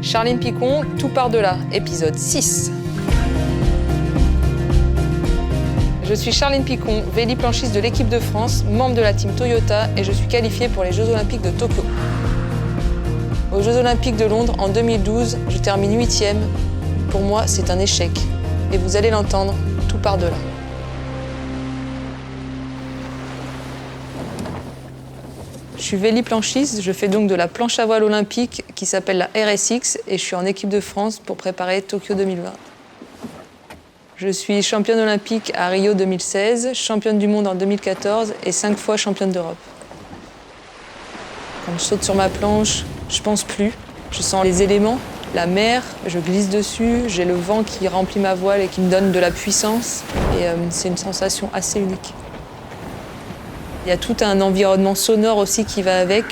Charline Picon, Tout par-delà, épisode 6. Je suis Charline Picon, véliplanchiste de l'équipe de France, membre de la team Toyota et je suis qualifiée pour les Jeux Olympiques de Tokyo. Aux Jeux Olympiques de Londres en 2012, je termine 8e. Pour moi, c'est un échec. Et vous allez l'entendre, tout par-delà. Je suis véliplanchiste, je fais donc de la planche à voile olympique qui s'appelle la RSX et je suis en équipe de France pour préparer Tokyo 2020. Je suis championne olympique à Rio 2016, championne du monde en 2014 et 5 fois championne d'Europe. Quand je saute sur ma planche, je pense plus. Je sens les éléments, la mer, je glisse dessus, j'ai le vent qui remplit ma voile et qui me donne de la puissance. Et c'est une sensation assez unique. Il y a tout un environnement sonore aussi qui va avec.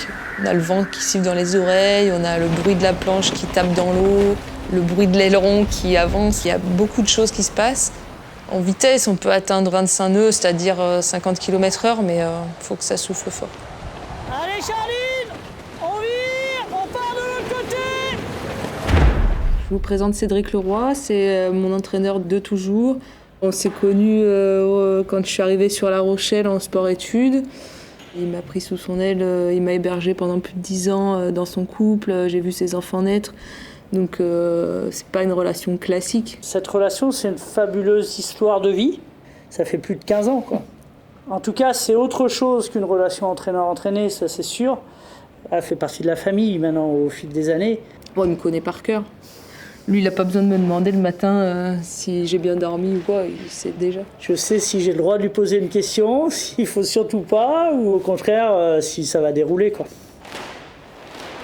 On a le vent qui siffle dans les oreilles, on a le bruit de la planche qui tape dans l'eau, le bruit de l'aileron qui avance. Il y a beaucoup de choses qui se passent. En vitesse, on peut atteindre 25 nœuds, c'est-à-dire 50 km/h, mais il faut que ça souffle fort. Allez Charline, on vire, on part de l'autre côté. Je vous présente Cédric Leroy, c'est mon entraîneur de toujours. On s'est connus quand je suis arrivée sur La Rochelle en sport-études. Il m'a pris sous son aile, il m'a hébergée pendant plus de 10 ans dans son couple, j'ai vu ses enfants naître. Donc c'est pas une relation classique. Cette relation, c'est une fabuleuse histoire de vie. Ça fait plus de 15 ans, quoi. En tout cas, c'est autre chose qu'une relation entraîneur-entraîné, ça c'est sûr. Elle fait partie de la famille maintenant au fil des années. Bon, il me connaît par cœur. Lui, il n'a pas besoin de me demander le matin si j'ai bien dormi ou quoi, il sait déjà. Je sais si j'ai le droit de lui poser une question, s'il faut surtout pas, ou au contraire, si ça va dérouler, quoi.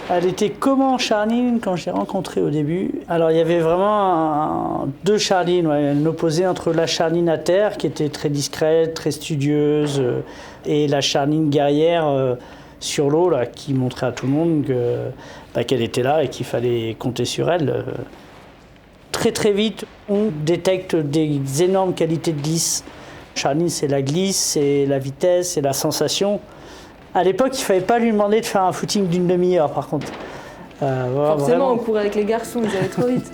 Elle était comment Charline quand je l'ai rencontrée au début? Alors il y avait vraiment deux Charline, une opposée entre la Charline à terre qui était très discrète, très studieuse, et la Charline guerrière sur l'eau là, qui montrait à tout le monde qu'elle était là et qu'il fallait compter sur elle. Très très vite, on détecte des énormes qualités de glisse. Charline, c'est la glisse, c'est la vitesse, c'est la sensation. À l'époque, il ne fallait pas lui demander de faire un footing d'une demi-heure, par contre. Forcément, vraiment. on courait avec les garçons, ils allaient trop vite.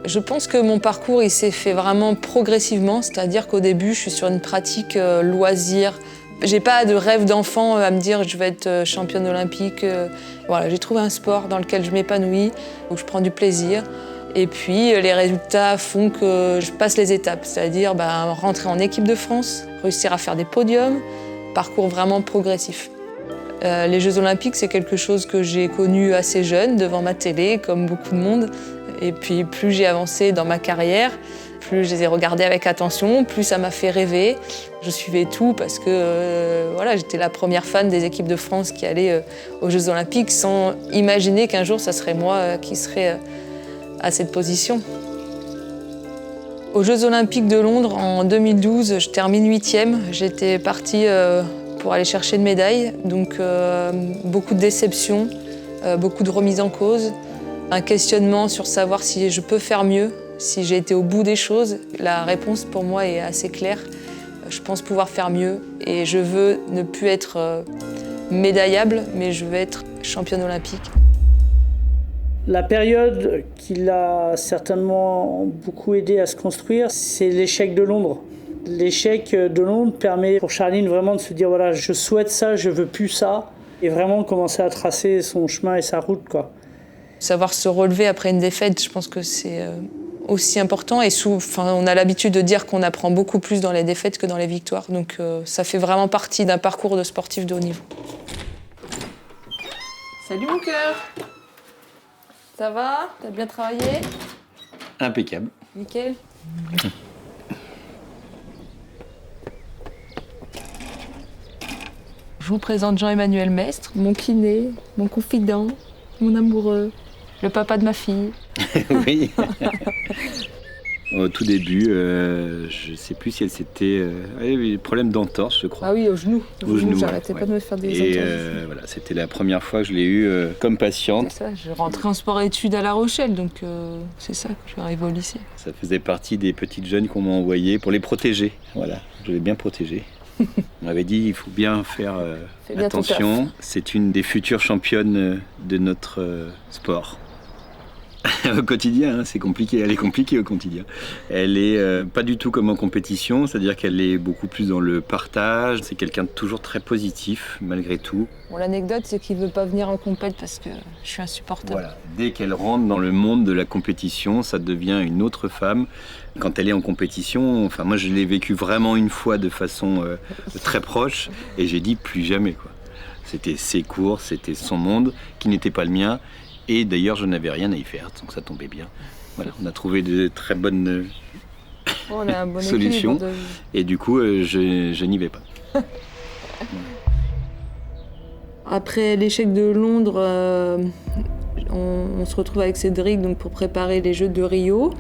Je pense que mon parcours, il s'est fait vraiment progressivement, c'est-à-dire qu'au début, je suis sur une pratique loisir. J'ai pas de rêve d'enfant à me dire je vais être championne olympique. Voilà, j'ai trouvé un sport dans lequel je m'épanouis, où je prends du plaisir. Et puis les résultats font que je passe les étapes, c'est-à-dire rentrer en équipe de France, réussir à faire des podiums, parcours vraiment progressif. Les Jeux Olympiques, c'est quelque chose que j'ai connu assez jeune, devant ma télé, comme beaucoup de monde. Et puis plus j'ai avancé dans ma carrière, plus je les ai regardés avec attention, plus ça m'a fait rêver. Je suivais tout parce que j'étais la première fan des équipes de France qui allaient aux Jeux Olympiques sans imaginer qu'un jour, ça serait moi qui serais à cette position. Aux Jeux Olympiques de Londres, en 2012, je termine 8e. J'étais partie pour aller chercher une médaille, donc beaucoup de déceptions, beaucoup de remises en cause, un questionnement sur savoir si je peux faire mieux, si j'ai été au bout des choses. La réponse pour moi est assez claire. Je pense pouvoir faire mieux et je veux ne plus être médaillable, mais je veux être championne olympique. La période qui l'a certainement beaucoup aidé à se construire, c'est l'échec de Londres. L'échec de Londres permet pour Charline vraiment de se dire voilà, je souhaite ça, je veux plus ça, et vraiment commencer à tracer son chemin et sa route, quoi. Savoir se relever après une défaite, je pense que c'est aussi important. Et on a l'habitude de dire qu'on apprend beaucoup plus dans les défaites que dans les victoires. Donc ça fait vraiment partie d'un parcours de sportif de haut niveau. Salut mon cœur. Ça va? T'as bien travaillé? Impeccable. Nickel. Je vous présente Jean-Emmanuel Mestre, mon kiné, mon confident, mon amoureux, le papa de ma fille. Oui. Au tout début, je ne sais plus si elle s'était... des problèmes d'entorse, je crois. Ah oui, au genou. Au genou, j'arrêtais pas de me faire des entorses. Voilà, c'était la première fois que je l'ai eu comme patiente. C'est ça, je rentrais en sport-études à La Rochelle, donc c'est ça que je suis arrivée au lycée. Ça faisait partie des petites jeunes qu'on m'a envoyées pour les protéger. Voilà, je l'ai bien protégée. On m'avait dit il faut bien faire Fais bien ton attention. C'est une des futures championnes de notre sport. Au quotidien, hein, c'est compliqué. Elle est compliquée au quotidien. Elle est pas du tout comme en compétition, c'est-à-dire qu'elle est beaucoup plus dans le partage. C'est quelqu'un de toujours très positif, malgré tout. Bon, l'anecdote, c'est qu'il veut pas venir en compète parce que je suis insupportable. Voilà. Dès qu'elle rentre dans le monde de la compétition, ça devient une autre femme. Quand elle est en compétition, enfin moi je l'ai vécu vraiment une fois de façon très proche et j'ai dit plus jamais, quoi. C'était ses courses, c'était son monde qui n'était pas le mien. Et d'ailleurs, je n'avais rien à y faire, donc ça tombait bien. Voilà, on a trouvé de très bonnes On a un bon solutions. équilibre Et du coup, je n'y vais pas. Après l'échec de Londres, on se retrouve avec Cédric donc, pour préparer les Jeux de Rio.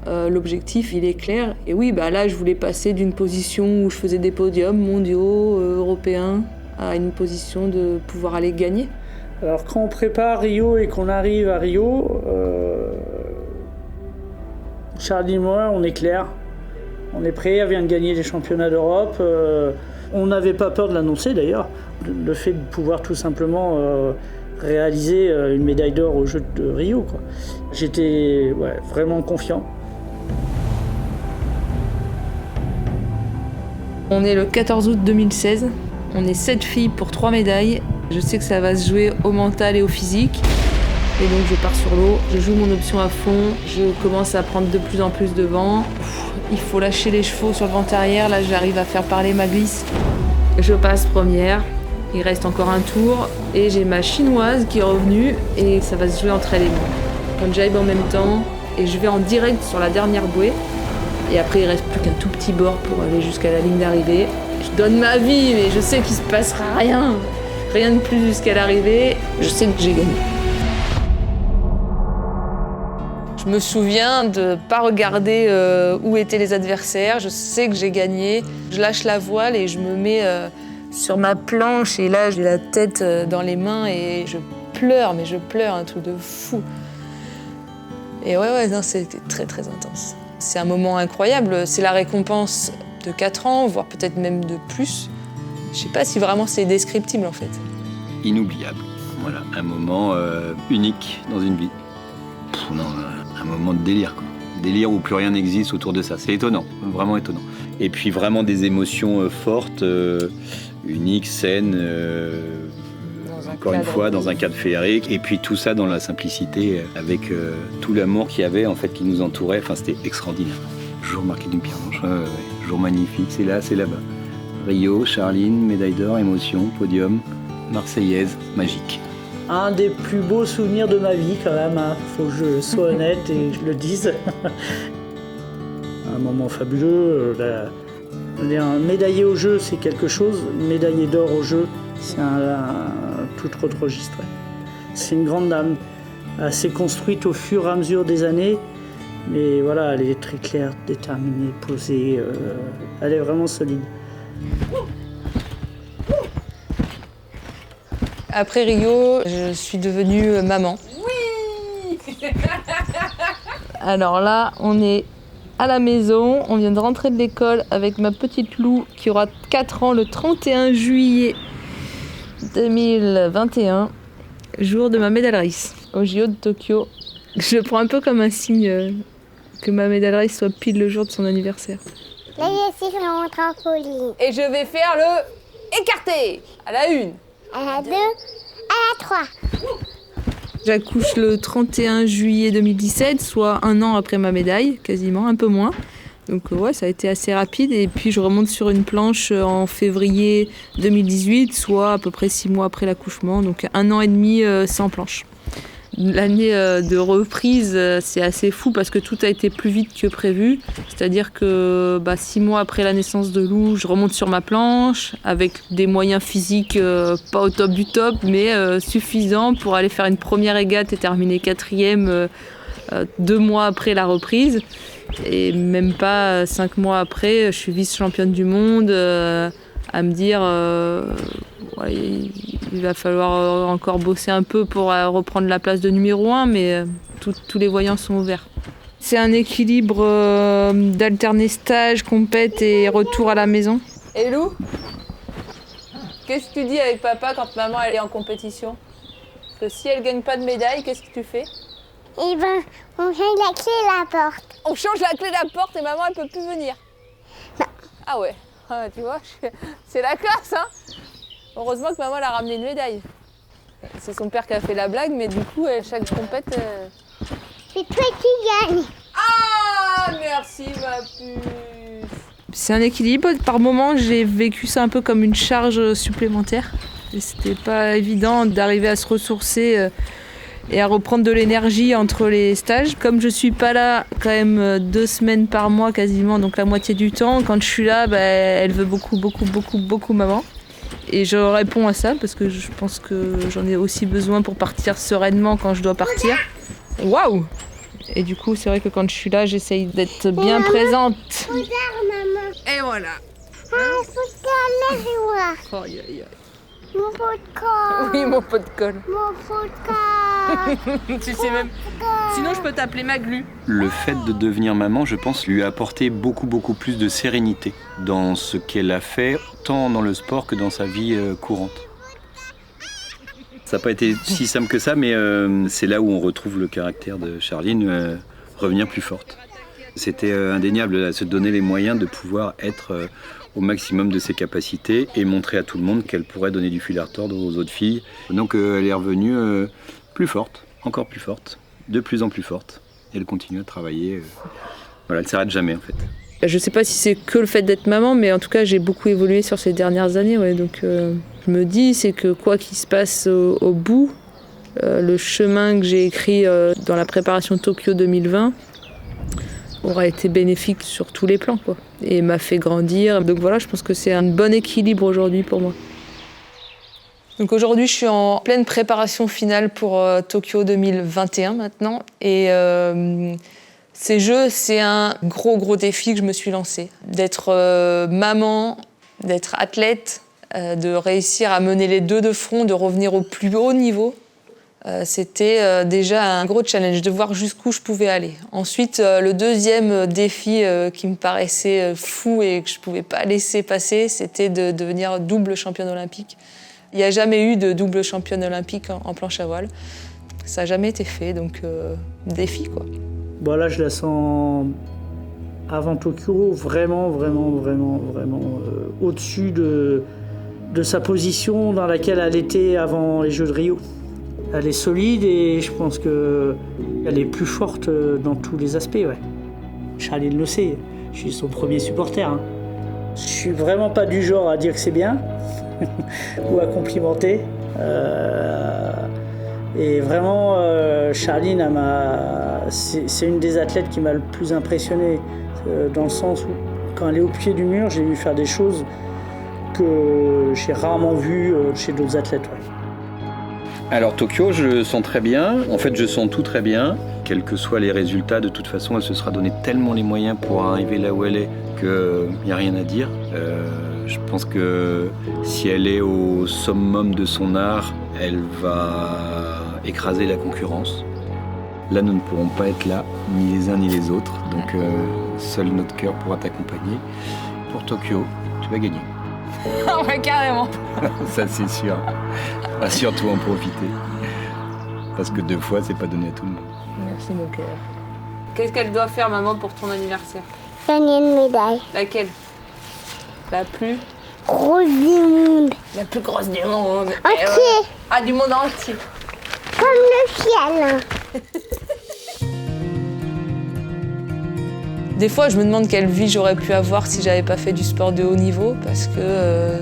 L'objectif, il est clair. Et oui, là, je voulais passer d'une position où je faisais des podiums mondiaux, européens, à une position de pouvoir aller gagner. Alors quand on prépare Rio et qu'on arrive à Rio, Charlie et moi, on est clair. On est prêt, elle vient de gagner les championnats d'Europe. On n'avait pas peur de l'annoncer d'ailleurs. Le fait de pouvoir tout simplement réaliser une médaille d'or aux Jeux de Rio, quoi. J'étais vraiment confiant. On est le 14 août 2016. On est 7 filles pour 3 médailles. Je sais que ça va se jouer au mental et au physique. Et donc je pars sur l'eau, je joue mon option à fond, je commence à prendre de plus en plus de vent. Il faut lâcher les chevaux sur le vent arrière, là j'arrive à faire parler ma glisse. Je passe première, il reste encore un tour et j'ai ma chinoise qui est revenue et ça va se jouer entre elle et moi. On jibe en même temps et je vais en direct sur la dernière bouée. Et après il reste plus qu'un tout petit bord pour aller jusqu'à la ligne d'arrivée. Je donne ma vie mais je sais qu'il se passera rien. Rien de plus jusqu'à l'arrivée, je sais que j'ai gagné. Je me souviens de ne pas regarder où étaient les adversaires, je sais que j'ai gagné. Je lâche la voile et je me mets sur ma planche et là j'ai la tête dans les mains et je pleure, mais je pleure, un truc de fou. Et non, c'était très très intense. C'est un moment incroyable, c'est la récompense de 4 ans, voire peut-être même de plus. Je sais pas si vraiment c'est descriptible en fait. Inoubliable. Voilà, un moment unique dans une vie. Un moment de délire, quoi. Délire où plus rien n'existe autour de ça. C'est étonnant, vraiment étonnant. Et puis vraiment des émotions fortes, uniques, saines, encore une fois, dans un cadre féerique. Et puis tout ça dans la simplicité, avec tout l'amour qu'il y avait, en fait, qui nous entourait. Enfin, c'était extraordinaire. Jour marqué d'une pierre blanche, jour magnifique, c'est là, c'est là-bas. Rio, Charline, médaille d'or, émotion, podium, Marseillaise, magique. Un des plus beaux souvenirs de ma vie quand même, hein. Faut que je sois honnête et je le dise. Un moment fabuleux. Un médaillé au jeu, c'est quelque chose. Médaillé d'or au jeu, c'est un tout autre registre. C'est une grande dame. Elle s'est construite au fur et à mesure des années. Mais voilà, elle est très claire, déterminée, posée. Elle est vraiment solide. Après Rio, je suis devenue maman. Oui. Alors là, on est à la maison, on vient de rentrer de l'école avec ma petite Lou qui aura 4 ans le 31 juillet 2021, jour de ma médaille race au JO de Tokyo. Je le prends un peu comme un signe que ma médaille race soit pile le jour de son anniversaire. Là, je suis sur mon trampoline. Et je vais faire le écarté à la 1. À la 2, à la 3. J'accouche le 31 juillet 2017, soit un an après ma médaille, quasiment, un peu moins. Donc ça a été assez rapide. Et puis je remonte sur une planche en février 2018, soit à peu près 6 mois après l'accouchement. Donc 1 an et demi sans planche. L'année de reprise, c'est assez fou parce que tout a été plus vite que prévu. C'est-à-dire que 6 mois après la naissance de Lou, je remonte sur ma planche avec des moyens physiques pas au top du top, mais suffisants pour aller faire une première régate et terminer 4e 2 mois après la reprise. Et même pas 5 mois après, je suis vice-championne du monde à me dire... il va falloir encore bosser un peu pour reprendre la place de numéro 1, mais tous les voyants sont ouverts. C'est un équilibre d'alterner stage, compète et retour à la maison. Et Lou ? Qu'est-ce que tu dis avec papa quand maman elle est en compétition? Parce que si elle gagne pas de médaille, qu'est-ce que tu fais? Et ben, on change la clé et la porte. On change la clé de la porte et maman elle peut plus venir. Non. Ah ouais, ah, tu vois, c'est la classe, hein. Heureusement que maman elle a ramené une médaille. C'est son père qui a fait la blague, mais du coup, chaque compète... C'est toi qui gagne. Ah, merci ma puce. C'est un équilibre. Par moments, j'ai vécu ça un peu comme une charge supplémentaire. Et c'était pas évident d'arriver à se ressourcer et à reprendre de l'énergie entre les stages. Comme je suis pas là quand même 2 semaines par mois quasiment, donc la moitié du temps, quand je suis là, elle veut beaucoup maman. Et je réponds à ça parce que je pense que j'en ai aussi besoin pour partir sereinement quand je dois partir. Waouh! Et du coup, c'est vrai que quand je suis là, j'essaye d'être bien présente. Regarde, maman. Et voilà. Ah, faut te calmer, Oh, aïe, aïe. mon pot de colle. Oui, mon pot de colle. Mon pot de colle. Tu sais même. Sinon, je peux t'appeler Maglu. Le fait de devenir maman, je pense, lui a apporté beaucoup plus de sérénité dans ce qu'elle a fait, tant dans le sport que dans sa vie courante. Ça n'a pas été si simple que ça, mais c'est là où on retrouve le caractère de Charline, revenir plus forte. C'était indéniable, à se donner les moyens de pouvoir être au maximum de ses capacités et montrer à tout le monde qu'elle pourrait donner du fil à retordre aux autres filles. Donc elle est revenue plus forte, encore plus forte, de plus en plus forte. Et elle continue à travailler. Voilà, elle ne s'arrête jamais en fait. Je sais pas si c'est que le fait d'être maman, mais en tout cas, j'ai beaucoup évolué sur ces dernières années. Ouais. Donc, je me dis, c'est que quoi qu'il se passe au bout, le chemin que j'ai écrit dans la préparation Tokyo 2020 aura été bénéfique sur tous les plans, quoi, et m'a fait grandir. Donc voilà, je pense que c'est un bon équilibre aujourd'hui pour moi. Donc aujourd'hui, je suis en pleine préparation finale pour Tokyo 2021 maintenant. Et ces Jeux, c'est un gros défi que je me suis lancé. D'être maman, d'être athlète, de réussir à mener les deux de front, de revenir au plus haut niveau. C'était déjà un gros challenge, de voir jusqu'où je pouvais aller. Ensuite, le deuxième défi qui me paraissait fou et que je ne pouvais pas laisser passer, c'était de devenir double championne olympique. Il n'y a jamais eu de double championne olympique en planche à voile. Ça n'a jamais été fait, donc défi, quoi. Bon, là, je la sens avant Tokyo vraiment au-dessus de sa position dans laquelle elle était avant les Jeux de Rio. Elle est solide et je pense qu'elle est plus forte dans tous les aspects. Ouais. Charline le sait, je suis son premier supporter. Hein. Je suis vraiment pas du genre à dire que c'est bien ou à complimenter. Et vraiment, Charline, c'est une des athlètes qui m'a le plus impressionné dans le sens où quand elle est au pied du mur, j'ai vu faire des choses que j'ai rarement vues chez d'autres athlètes. Ouais. Alors Tokyo, je le sens très bien. En fait, je sens tout très bien. Quels que soient les résultats, de toute façon, elle se sera donné tellement les moyens pour arriver là où elle est qu'il n'y a rien à dire. Je pense que si elle est au summum de son art, elle va écraser la concurrence. Là, nous ne pourrons pas être là, ni les uns ni les autres. Donc, seul notre cœur pourra t'accompagner. Pour Tokyo, tu vas gagner. Ah ouais, carrément. Ça, c'est sûr. Va surtout en profiter. Parce que 2 fois, c'est pas donné à tout le monde. Merci, mon cœur. Qu'est-ce qu'elle doit faire, maman, pour ton anniversaire? Gagner une médaille. Laquelle? La plus Grosse du monde. La plus grosse du monde. Entier. Ah, du monde entier. Comme le ciel. Des fois, je me demande quelle vie j'aurais pu avoir si j'avais pas fait du sport de haut niveau, parce que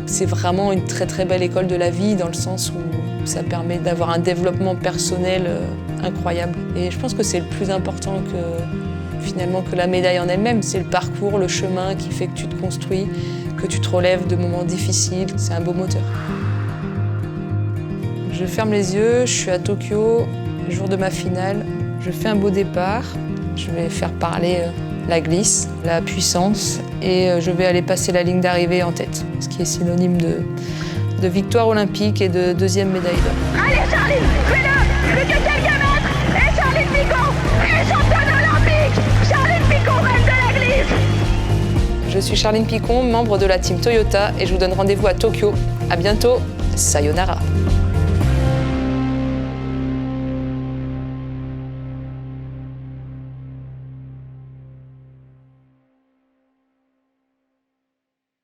c'est vraiment une très belle école de la vie, dans le sens où ça permet d'avoir un développement personnel incroyable. Et je pense que c'est le plus important finalement que la médaille en elle-même. C'est le parcours, le chemin qui fait que tu te construis, que tu te relèves de moments difficiles. C'est un beau moteur. Je ferme les yeux, je suis à Tokyo, le jour de ma finale. Je fais un beau départ. Je vais faire parler la glisse, la puissance, et je vais aller passer la ligne d'arrivée en tête, ce qui est synonyme de victoire olympique et de 2e médaille d'or. Allez Charline, fais-le! Je veux que quelqu'un entre! Et Charline Picot est championne olympique! Charline Picot, reine de la glisse! Je suis Charline Picon, membre de la team Toyota et je vous donne rendez-vous à Tokyo. À bientôt, sayonara.